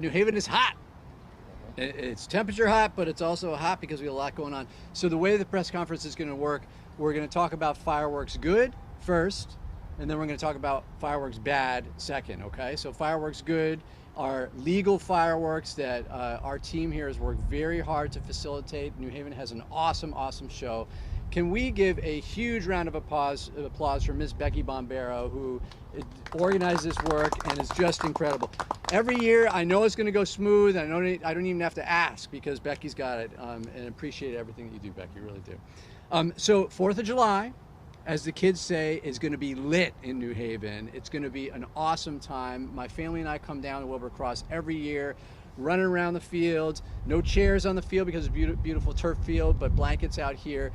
New Haven is hot. It's temperature hot, but it's also hot because we have a lot going on. So the way the press conference is going to work, we're going to talk about fireworks good first, and then we're going to talk about fireworks bad second, okay? So fireworks good are legal fireworks that our team here has worked very hard to facilitate. New Haven has an awesome, awesome show. Can we give a huge round of applause for Ms. Becky Bombero, who organized this work and is just incredible. Every year, I know it's going to go smooth. I don't even have to ask because Becky's got it, and appreciate everything that you do, Becky, really do. So 4th of July, as the kids say, is going to be lit in New Haven. It's going to be an awesome time. My family and I come down to Wilbur Cross every year, running around the field. No chairs on the field because it's a beautiful turf field, but blankets out here.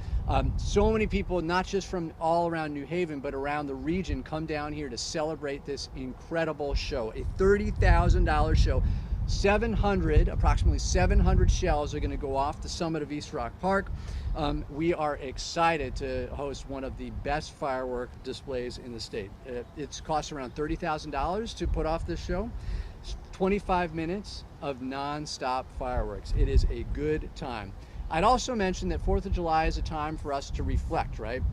So many people, not just from all around New Haven, but around the region, come down here to celebrate this incredible show. A $30,000 show. Approximately 700 shells are going to go off the summit of East Rock Park. We are excited to host one of the best firework displays in the state. It's cost around $30,000 to put off this show. 25 minutes of non-stop fireworks. It is a good time. I'd also mention that 4th of July is a time for us to reflect, right?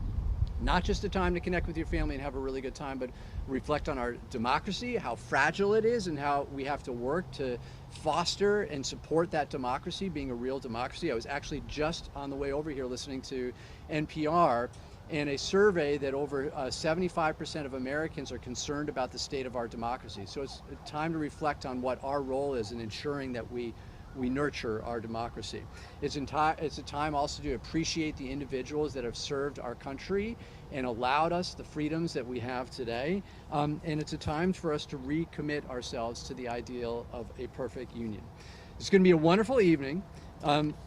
Not just a time to connect with your family and have a really good time, but reflect on our democracy, how fragile it is, and how we have to work to foster and support that democracy, being a real democracy. I was actually just on the way over here listening to NPR, and a survey that over 75% of Americans are concerned about the state of our democracy. So it's time to reflect on what our role is in ensuring that we nurture our democracy. It's a time also to appreciate the individuals that have served our country and allowed us the freedoms that we have today. And it's a time for us to recommit ourselves to the ideal of a perfect union. It's going to be a wonderful evening.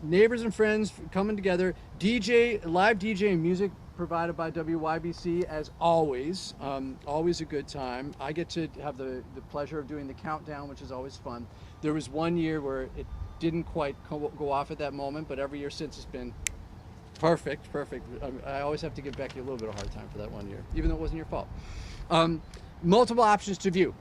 Neighbors and friends coming together. Live DJ and music provided by WYBC as always. Always a good time. I get to have the pleasure of doing the countdown, which is always fun. There was one year where it didn't quite go off at that moment, but every year since it's been perfect. I always have to give Becky a little bit of a hard time for that one year, even though it wasn't your fault. Multiple options to view.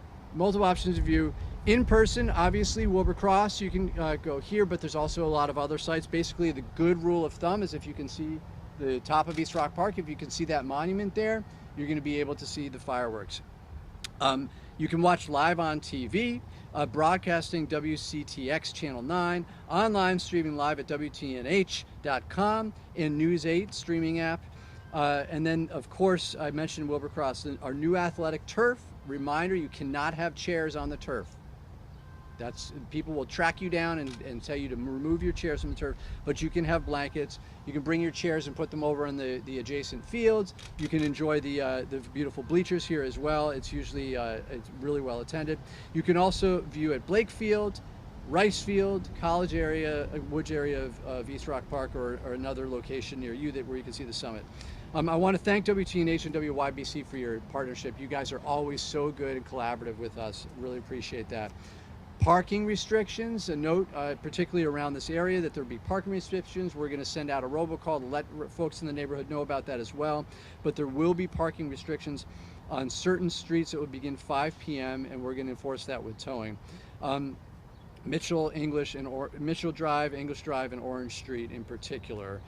In person, obviously, Wilbur Cross, you can go here, but there's also a lot of other sites. Basically, the good rule of thumb is if you can see the top of East Rock Park, if you can see that monument there, you're going to be able to see the fireworks. You can watch live on TV, broadcasting WCTX Channel 9, online streaming live at WTNH.com, in News 8 streaming app. And then, of course, I mentioned Wilbur Cross, our new athletic turf. Reminder, you cannot have chairs on the turf. People will track you down and tell you to remove your chairs from the turf, but you can have blankets. You can bring your chairs and put them over in the adjacent fields. You can enjoy the beautiful bleachers here as well. It's usually it's really well attended. You can also view at Blake Field, Rice Field, College area, Woods area of East Rock Park, or another location near you where you can see the summit. I want to thank WTNH and WYBC for your partnership. You guys are always so good and collaborative with us. Really appreciate that. Parking restrictions, a note particularly around this area that there'll be parking restrictions. We're going to send out a robocall to let folks in the neighborhood know about that as well. But there will be parking restrictions on certain streets that would begin 5 p.m. and we're going to enforce that with towing. Mitchell Drive, English Drive, and Orange Street in particular.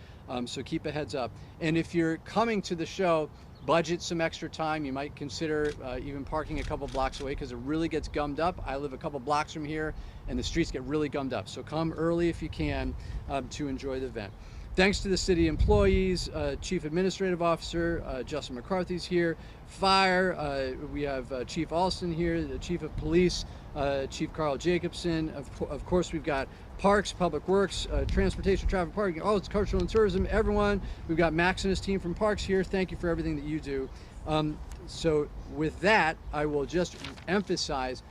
So keep a heads up. And if you're coming to the show, budget some extra time. You might consider even parking a couple blocks away because it really gets gummed up. I live a couple blocks from here and the streets get really gummed up. So come early if you can to enjoy the event. Thanks to the city employees, Chief Administrative Officer Justin McCarthy's here, Fire, we have Chief Alston here, the Chief of Police, Chief Carl Jacobson. Of course, we've got Parks, Public Works, Transportation, Traffic, Parking, it's Cultural and Tourism, everyone. We've got Max and his team from Parks here. Thank you for everything that you do. So with that, I will just emphasize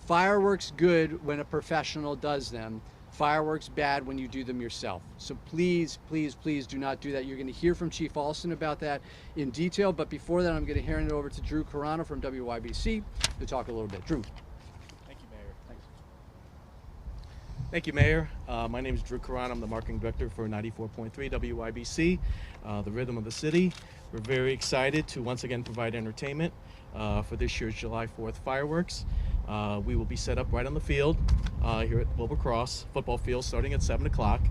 fireworks good when a professional does them. Fireworks bad when you do them yourself. So please, please, please do not do that. You're going to hear from Chief Alston about that in detail. But before that, I'm going to hand it over to Drew Carano from WYBC to talk a little bit. Drew. Thank you, Mayor. Thanks. Thank you, Mayor. My name is Drew Carano. I'm the marketing director for 94.3 WYBC, the rhythm of the city. We're very excited to once again provide entertainment for this year's July 4th fireworks. We will be set up right on the field. here at Wilbur Cross football field starting at 7 o'clock.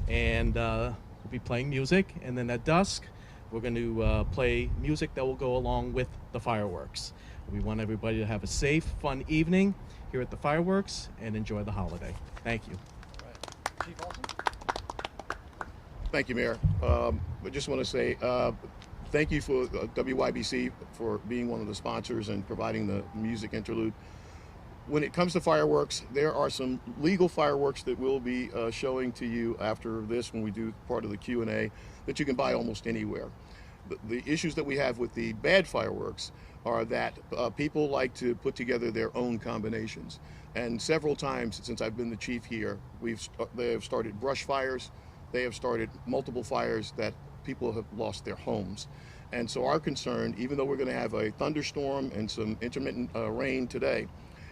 And we'll be playing music. And then at dusk, we're going to play music that will go along with the fireworks. We want everybody to have a safe, fun evening here at the fireworks and enjoy the holiday. Thank you. Right. Chief Olson? Thank you, Mayor. I just want to say thank you for WYBC for being one of the sponsors and providing the music interlude. When it comes to fireworks, there are some legal fireworks that we'll be showing to you after this when we do part of the Q&A that you can buy almost anywhere. The issues that we have with the bad fireworks are that people like to put together their own combinations. And several times since I've been the chief here, they have started brush fires. They have started multiple fires that people have lost their homes. And so our concern, even though we're going to have a thunderstorm and some intermittent rain today,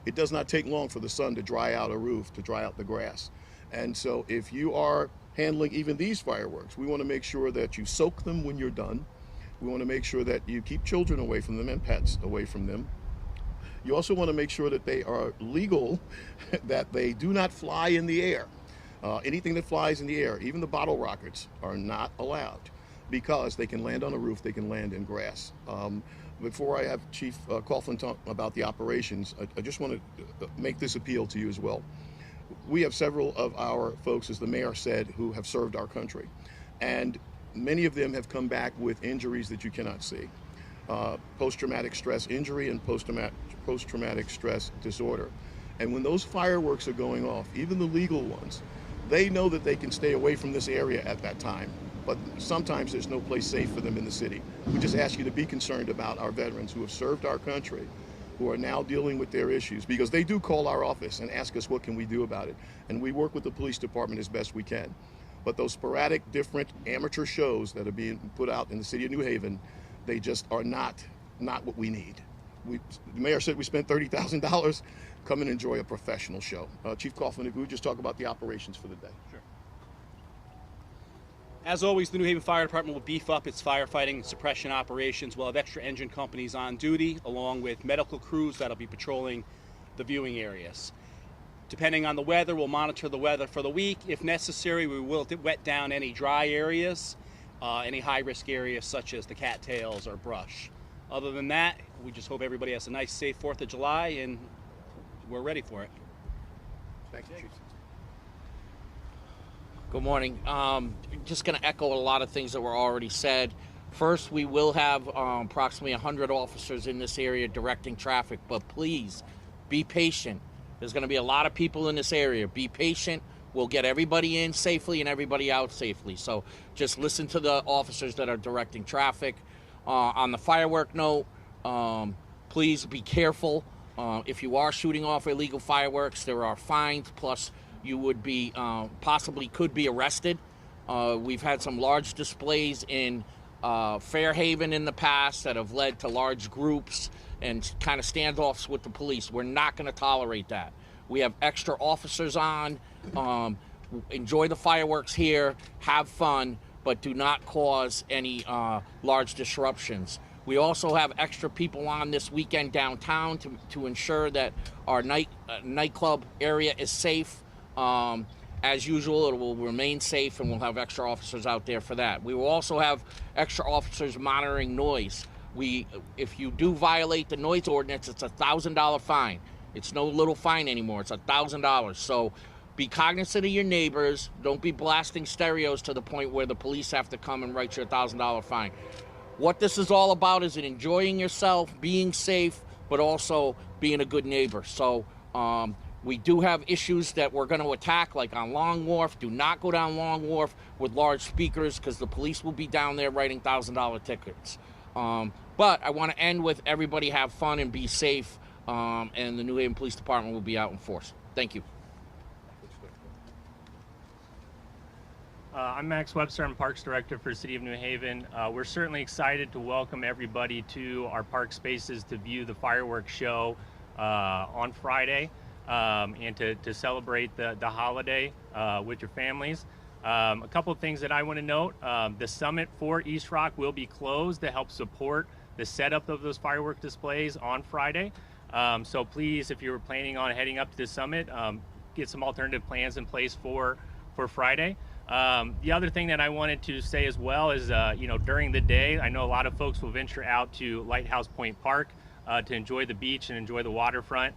it does not take long for the sun to dry out a roof, to dry out the grass. And so if you are handling even these fireworks, we want to make sure that you soak them when you're done. We want to make sure that you keep children away from them and pets away from them. You also want to make sure that they are legal, that they do not fly in the air. Anything that flies in the air, even the bottle rockets, are not allowed because they can land on a roof, they can land in grass. Before I have Chief Coughlin talk about the operations, I just want to make this appeal to you as well. We have several of our folks, as the mayor said, who have served our country. And many of them have come back with injuries that you cannot see. Post-traumatic stress injury and post-traumatic stress disorder. And when those fireworks are going off, even the legal ones, they know that they can stay away from this area at that time. But sometimes there's no place safe for them in the city. We just ask you to be concerned about our veterans who have served our country, who are now dealing with their issues, because they do call our office and ask us what can we do about it. And we work with the police department as best we can. But those sporadic, different amateur shows that are being put out in the city of New Haven, they just are not what we need. The mayor said we spent $30,000. Come and enjoy a professional show. Chief Coughlin, if we would just talk about the operations for the day. Sure. As always, the New Haven Fire Department will beef up its firefighting and suppression operations. We'll have extra engine companies on duty, along with medical crews that'll be patrolling the viewing areas. Depending on the weather, we'll monitor the weather for the week. If necessary, we will wet down any dry areas, any high-risk areas such as the cattails or brush. Other than that, we just hope everybody has a nice, safe 4th of July, and we're ready for it. Thank you, Chief. Good morning. Just going to echo a lot of things that were already said. First, we will have approximately 100 officers in this area directing traffic, but please be patient. There's going to be a lot of people in this area. Be patient. We'll get everybody in safely and everybody out safely. So just listen to the officers that are directing traffic. On the firework note, please be careful. If you are shooting off illegal fireworks, there are fines, plus you would be possibly could be arrested. We've had some large displays in Fairhaven in the past that have led to large groups and kind of standoffs with the police. We're not going to tolerate that. We have extra officers on. Enjoy the fireworks here, have fun, but do not cause any large disruptions. We also have extra people on this weekend downtown to ensure that our nightclub area is safe. As usual, it will remain safe, and we'll have extra officers out there for that. We will also have extra officers monitoring noise. If you do violate the noise ordinance, it's a $1,000 fine. It's no little fine anymore. It's $1,000. So be cognizant of your neighbors. Don't be blasting stereos to the point where the police have to come and write you a $1,000 fine. What this is all about is enjoying yourself, being safe, but also being a good neighbor. So we do have issues that we're going to attack, like on Long Wharf. Do not go down Long Wharf with large speakers, because the police will be down there writing $1,000 tickets. But I want to end with everybody have fun and be safe, and the New Haven Police Department will be out in force. Thank you. I'm Max Webster. I'm Parks Director for City of New Haven. We're certainly excited to welcome everybody to our park spaces to view the fireworks show on Friday and to celebrate the holiday with your families. A couple of things that I want to note. The summit for East Rock will be closed to help support the setup of those firework displays on Friday. So please, if you're planning on heading up to the summit, get some alternative plans in place for Friday. The other thing that I wanted to say as well is, during the day, I know a lot of folks will venture out to Lighthouse Point Park to enjoy the beach and enjoy the waterfront.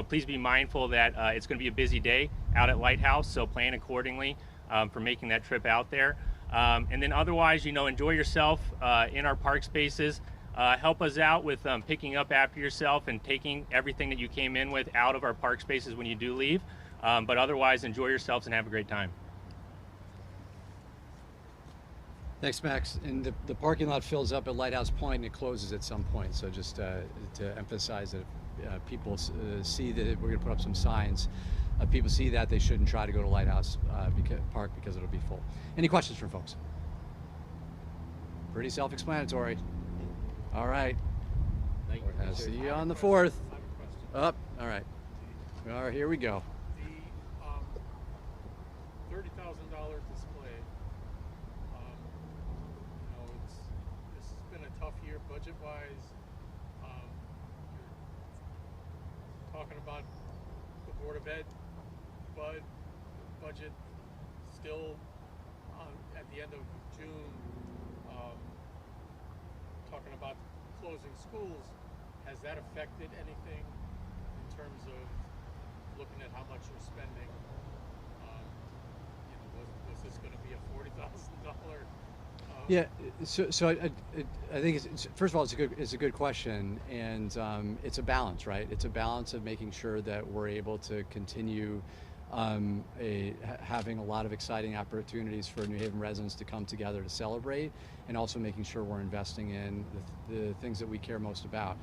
Please be mindful that it's going to be a busy day out at Lighthouse, so plan accordingly for making that trip out there. And then otherwise, enjoy yourself in our park spaces. Help us out with picking up after yourself and taking everything that you came in with out of our park spaces when you do leave. But otherwise, enjoy yourselves and have a great time. Thanks, Max. And the parking lot fills up at Lighthouse Point and it closes at some point. So just to emphasize that people see that we're going to put up some signs. People see that they shouldn't try to go to Lighthouse Park because it'll be full. Any questions from folks? Pretty self-explanatory. All right. I'll see you on the 4th. Up. All right. All right, here we go. The $30,000 display. This has been a tough year budget-wise. You're talking about the Board of Ed budget still at the end of June. Talking about closing schools, has that affected anything in terms of looking at how much you're spending? Was this going to be a $40,000? Yeah, so I think first of all it's a good question, and it's a balance, right? It's a balance of making sure that we're able to continue having a lot of exciting opportunities for New Haven residents to come together to celebrate, and also making sure we're investing in the things that we care most about.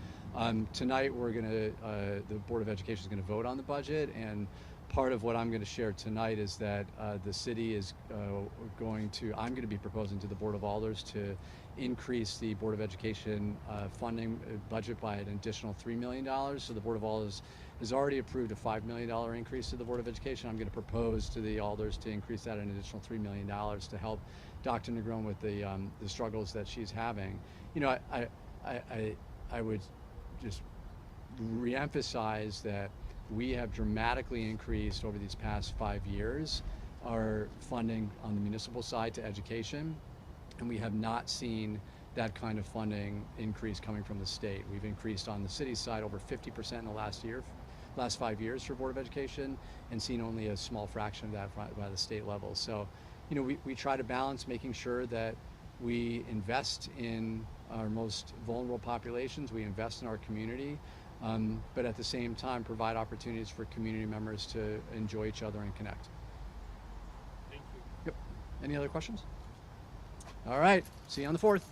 Tonight the Board of Education is going to vote on the budget, and part of what I'm going to share tonight is that the city is I'm going to be proposing to the Board of Alders to increase the Board of Education funding budget by an additional $3 million. So the Board of Alders has already approved a $5 million increase to the Board of Education. I'm going to propose to the Alders to increase that an additional $3 million to help Dr. Negron with the struggles that she's having. I would just reemphasize that we have dramatically increased over these past 5 years our funding on the municipal side to education, and we have not seen that kind of funding increase coming from the state. We've increased on the city side over 50% in the last 5 years for Board of Education, and seen only a small fraction of that by the state level. So, we try to balance making sure that we invest in our most vulnerable populations, we invest in our community, but at the same time provide opportunities for community members to enjoy each other and connect. Thank you. Yep. Any other questions? All right. See you on the 4th.